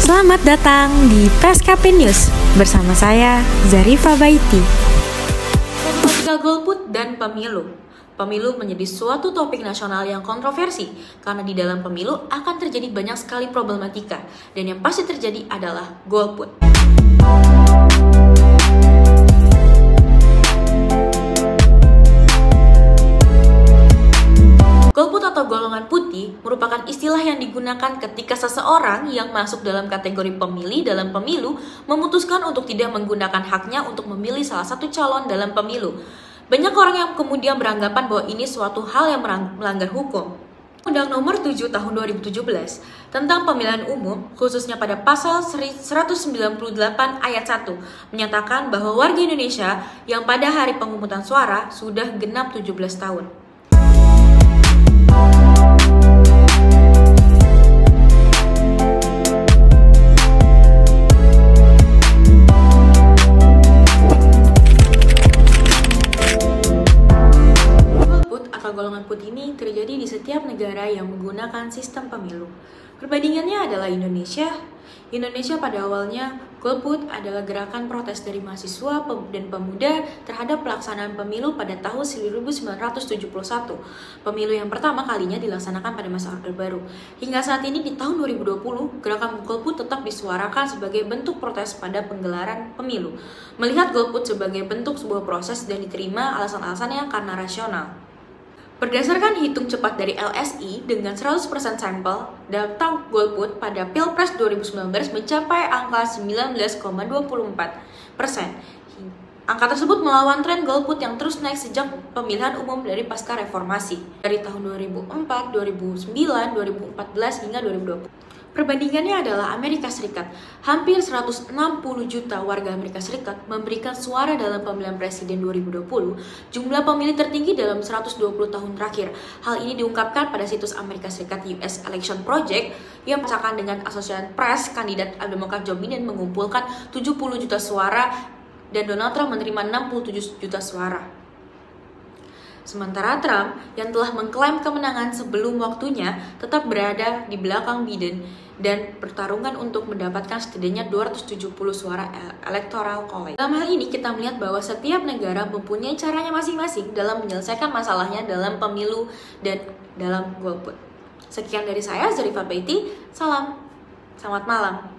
Selamat datang di PSKP News bersama saya Zarifa Baiti. Problematika golput dan pemilu. Pemilu menjadi suatu topik nasional yang kontroversi karena di dalam pemilu akan terjadi banyak sekali problematika dan yang pasti terjadi adalah golput. Golput atau golongan putih merupakan istilah yang digunakan ketika seseorang yang masuk dalam kategori pemilih dalam pemilu memutuskan untuk tidak menggunakan haknya untuk memilih salah satu calon dalam pemilu. Banyak orang yang kemudian beranggapan bahwa ini suatu hal yang melanggar hukum. Undang Nomor 7 Tahun 2017 tentang pemilihan umum, khususnya pada pasal 198 ayat 1, menyatakan bahwa warga Indonesia yang pada hari pemungutan suara sudah genap 17 tahun. Golongan putih ini terjadi di setiap negara yang menggunakan sistem pemilu. Perbandingannya adalah Indonesia. Indonesia pada awalnya, golput adalah gerakan protes dari mahasiswa dan pemuda terhadap pelaksanaan pemilu pada tahun 1971. Pemilu yang pertama kalinya dilaksanakan pada masa Orde Baru. Hingga saat ini di tahun 2020, gerakan golput tetap disuarakan sebagai bentuk protes pada penggelaran pemilu. Melihat golput sebagai bentuk sebuah proses dan diterima alasan-alasannya karena rasional. Berdasarkan hitung cepat dari LSI, dengan 100% sampel, data golput pada Pilpres 2019 mencapai angka 19,24%. Angka tersebut melawan tren golput yang terus naik sejak pemilihan umum dari pasca reformasi, dari tahun 2004, 2009, 2014, hingga 2020. Perbandingannya adalah Amerika Serikat. Hampir 160 juta warga Amerika Serikat memberikan suara dalam pemilihan presiden 2020, jumlah pemilih tertinggi dalam 120 tahun terakhir. Hal ini diungkapkan pada situs Amerika Serikat US Election Project yang membacakan dengan Associated Press, kandidat Demokrat Joe Biden mengumpulkan 70 juta suara dan Donald Trump menerima 67 juta suara. Sementara Trump yang telah mengklaim kemenangan sebelum waktunya tetap berada di belakang Biden dan pertarungan untuk mendapatkan setidaknya 270 suara electoral college. Dalam hal ini kita melihat bahwa setiap negara mempunyai caranya masing-masing dalam menyelesaikan masalahnya dalam pemilu dan dalam golput. Sekian dari saya, Zarifa Baiti. Salam, selamat malam.